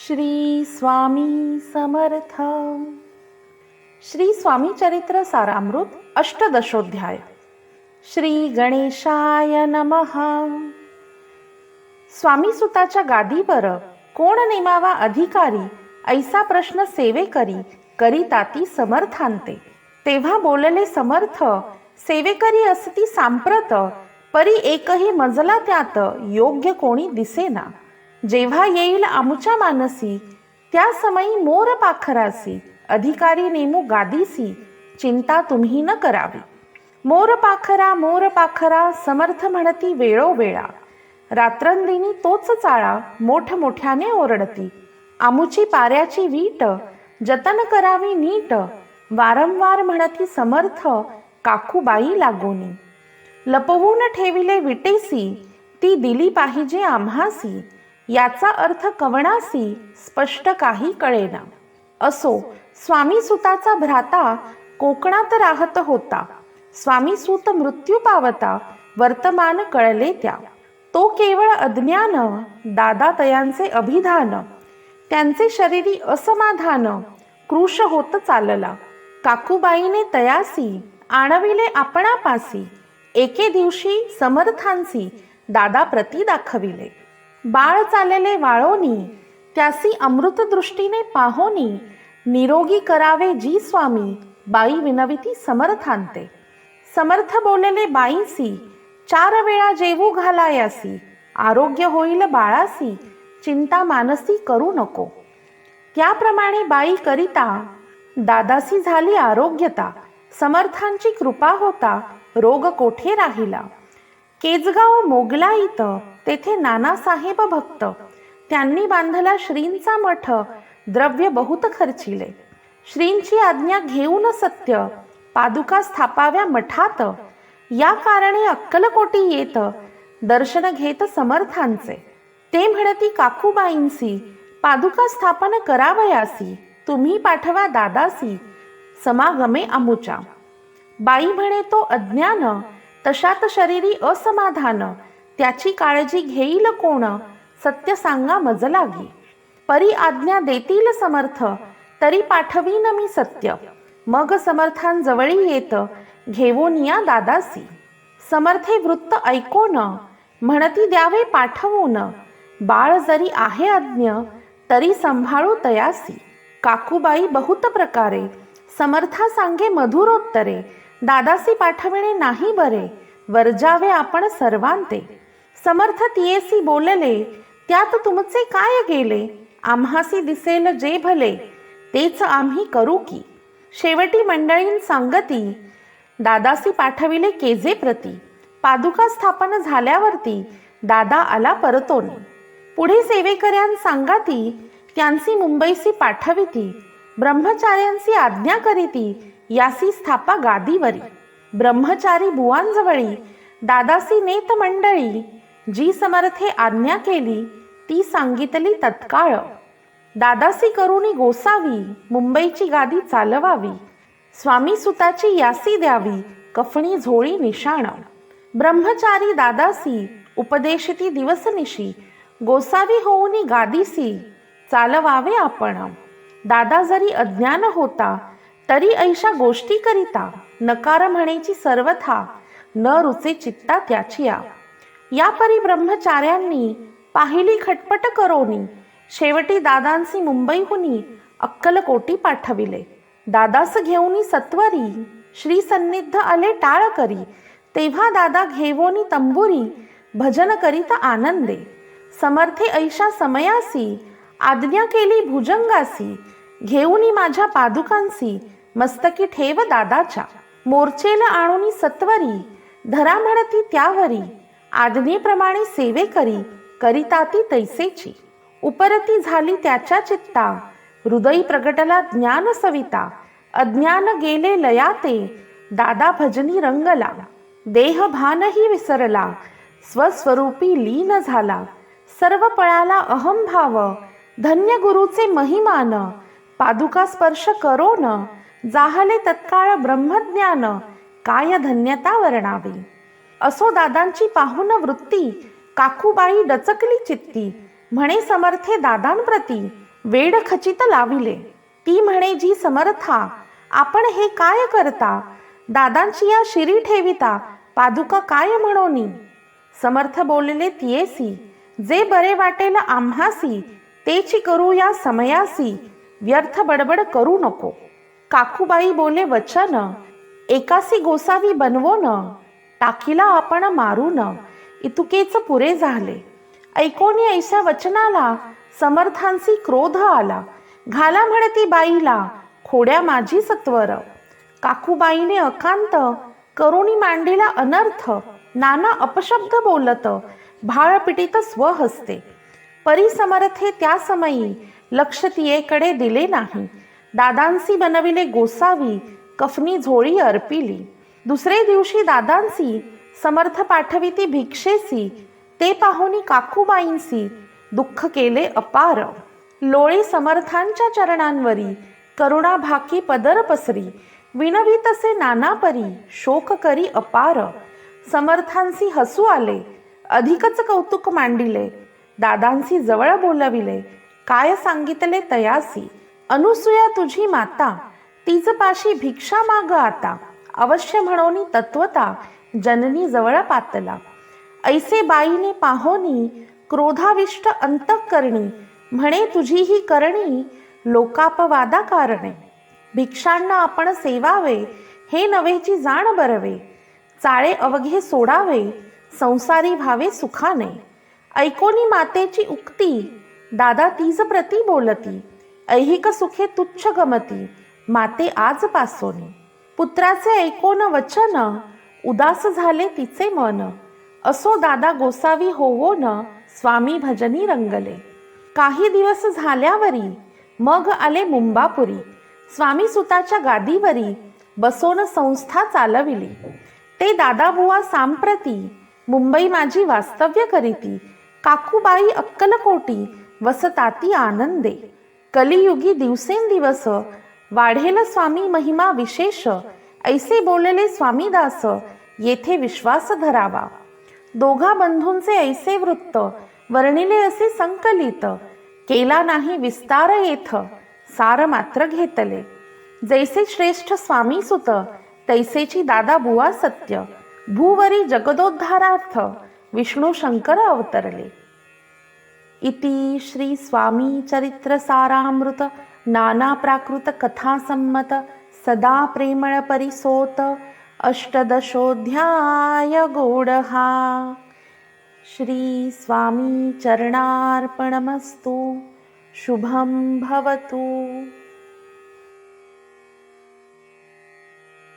श्री स्वामी समर्थ. श्री स्वामी चरित्र सारामृत अष्टदशोध्याय. श्री गणेशाय नमः. स्वामी सुताच्या गादीवर कोण नेमावा अधिकारी, ऐसा प्रश्न सेवेकरी करीताती समर्थांते. तेव्हा बोलले समर्थ, सेवेकरी असती सांप्रत, परी एकही मजला त्यात योग्य कोणी दिसेना. जेव्हा येईल आमुच्या मानसी, त्या समयी मोर पाखरासी, अधिकारी नेमू गादीसी, चिंता तुम्ही न करावी. मोर पाखरा समर्थ म्हणती वेळोवेळा, रात्रंदिनी तोच चाळा मोठमोठ्याने ओरडती. आमुची पाऱ्याची वीट, जतन करावी नीट, वारंवार म्हणती समर्थ काकूबाई लागोनी. लपवून ठेविले विटेसी, ती दिली पाहिजे आम्हासी, याचा अर्थ कवणासी स्पष्ट काही कळेना. असो स्वामी सुताचा भ्राता कोकणात राहत होता. स्वामी सूत मृत्यू पावता वर्तमान कळले त्या. तो केवळ अज्ञान, दादा तयांचे अभिधान, त्यांचे शरीरी असमाधान कृश होत चालला. काकूबाईने तयासी आणविले आपणापासी, एके दिवशी समर्थांसी दादा प्रती दाखविले. बाळ चालले वाळोनी, त्यासी अमृत दृष्टीने पाहोनी, निरोगी करावे जी स्वामी, बाई विनविती समर्थांते. समर्थ बोलले बाईसी, 4 वेळा जेवू घालायासी, आरोग्य होईल बाळासी, चिंता मानसी करू नको. त्याप्रमाणे बाई करिता दादासी झाली आरोग्यता. समर्थांची कृपा होता रोग कोठे राहिला. केजगाव मोगलाईत तेथे नानासाहेब भक्त, त्यांनी बांधला श्रींचा मठ, द्रव्य बहुत खर्चिले. श्रींची आज्ञा घेऊन सत्य पादुका स्थापाव्या मठात. या कारणे अक्कलकोटी येत दर्शन घेत समर्थांचे. ते म्हणती काकूबाईंसी, पादुका स्थापन करावयासी, तुम्ही पाठवा दादासी समागमे आमुच्या. बाई म्हणे तो अज्ञान, तशात शरीरी असमाधान, त्याची काळजी घेईल कोण, सत्य सांगा मज लागी. परी आज्ञा देतील समर्थ, तरी पाठवीन मी सत्य. मग समर्थांजवळी येत घेऊन या दादासी. समर्थे वृत्त ऐकोन, म्हणती द्यावे पाठवून, बाळ जरी आहे अज्ञ तरी संभाळू तयासी. काकूबाई बहुत प्रकारे समर्था सांगे मधुरोत्तरे, दादासी पाठविणे नाही बरे, वर्जावे आपण सर्वांते. समर्थ तियेसी बोलले, त्यात तुमचे काय गेले, आम्हासी दिसेल जे भले, तेच आम्ही करू की. शेवटी मंडळीं सांगती, दादासी पाठविले केजे प्रती. पादुका स्थापन झाल्यावरती दादा आला परतोनी. पुढे सेवेकऱ्यां सांगाती, त्यांसी मुंबईसी पाठविती. ब्रह्मचार्यांसी आज्ञा करीती, यासी स्थापा गादीवरी. ब्रह्मचारी बुवांजवळी दादासी नेत मंडळी, जी समर्थे आज्ञा केली ती सांगितली तत्काळ. दादासी करुणी गोसावी, मुंबईची गादी चालवावी. स्वामी सुताची यासी द्यावी, कफणी झोळी निशाण. ब्रह्मचारी दादासी उपदेशिती दिवसनिशी, गोसावी होऊनी गादीसी चालवावे आपण. दादा जरी अज्ञान होता, तरी ऐशा गोष्टी करिता, नकार म्हणेची सर्वथा, न रुचे चित्ता त्याचिया. या परी ब्रह्मचार्यांनी पाहिली खटपट करोनी, शेवटी दादांसी मुंबईहुनी अक्कलकोटी पाठविले. दादास घेऊनी सत्वरी, श्री सन्निध आले टाळ करी. तेव्हा दादा घेवोनी तंबुरी, भजन करीता आनंदे. समर्थे ऐशा समयासी, आज्ञा केली भुजंगासी. घेऊनी माझ्या पादुकांसी, मस्तकी ठेव दादाच्या. मोर्चेला आणूनी सत्वरी, धरा म्हणती त्यावरी. आज्ञेप्रमाणे सेवे करी, करिता ती तैसेची. उपरती झाली त्याच्या चित्ता, हृदयी प्रगटला ज्ञान सविता. अज्ञान गेले लयाते, दादा भजनी रंगला. देह भानही विसरला, स्वस्वरूपी लीन झाला. सर्व पळाला अहंभाव, धन्य गुरुचे महिमान. पादुका स्पर्श करोन, जाहले तत्काळ ब्रह्मज्ञान. काय धन्यता वर्णावी. असो दादांची पाहुन वृत्ती, काकूबाई डचकली चित्ती. म्हणे समर्थे दादांप्रती, वेड खचित लाविले. ती म्हणे जी समर्था, आपण हे काय करता? दादांची या शिरी ठेविता, पादुका काय म्हणोनी? समर्थ बोलले तियेसी, जे बरे वाटेल आम्हासी, तेची करू या समयासी, व्यर्थ बडबड करू नको. काकूबाई बोले वचन, एकासी गोसावी बनवोन, टाकीला आपण मारून, इतुकेच पुरे झाले. ऐकोनी ऐशा वचनाला, समर्थांसी क्रोध आला. घाला म्हणती बाईला, खोड्या माझी सत्वर. काकूबाईने अकांत, करुणी मांडीला अनर्थ. नाना अपशब्द बोलत, भाळ पिटीत स्वहस्ते. परी समर्थे त्या समयी, लक्ष तियेकडे दिले नाही. दादांसी बनविले गोसावी, कफनी झोळी अर्पिली. दुसरे दिवशी दादांसी, समर्थ पाठविती भिक्षेसी. ते पाहुनी काकूबाईंसी, दुःख केले अपार. लोळी समर्थांच्या चरणांवरी, करुणा भाकी पदर पसरी. विनवी तसे नाना परी, शोक करी अपार. समर्थांसी हसू आले, अधिकच कौतुक मांडिले. दादांसी जवळ बोलविले, काय सांगितले तयासी. अनुसूया तुझी माता, तीच पाशी भिक्षा माग आता. अवश्य म्हणोनी तत्वता, जननी जवळ पातला. ऐसे बाईने पाहोनी, क्रोधाविष्ट अंतःकरणी. म्हणे तुझी ही करणी, लोकापवादा कारणे. भिक्षांना आपण सेवावे, हे नव्हेची जाण बरवे. चाळे अवघे सोडावे, संसारी व्हावे सुखाने. ऐकोनी मातेची उक्ती, दादा तीज प्रती बोलती. ऐहिक सुखे तुच्छ गमती, माते आज पासोनी. पुत्राचे ऐकोन वचन, उदास झाले तिचे मन. असो दादा गोसावी होवोन, स्वामी भजनी रंगले. काही दिवस झाल्यावरी, मग आले मुंबापुरी. स्वामी सुताच्या गादीवरी, बसोन संस्था चालविली. ते दादाबुवा सांप्रती, मुंबई माझी वास्तव्य करीती. काकूबाई अक्कलकोटी, वसताती आनंदे. कलियुगी दिवसेंदिवस, वाढेल स्वामी महिमा विशेष. ऐसे बोलले स्वामीदास, येथे विश्वास धरावा. दोघा बंधूंचे ऐसे वृत्त, वर्णिले असे संकलित. केला नाही विस्तार येथ, सार मात्र घेतले. जैसे श्रेष्ठ स्वामी सुत, तैसेची दादा बुवा सत्य. भूवरी जगदोद्धारार्थ, विष्णू शंकर अवतरले. इति श्री स्वामी चरित्र सारामृत नाना प्राकृत कथा संमत सदा प्रेमळ परिसोत अष्टदशोऽध्याय गूढः. श्री स्वामी चरणार्पणमस्तु. शुभं भवतु.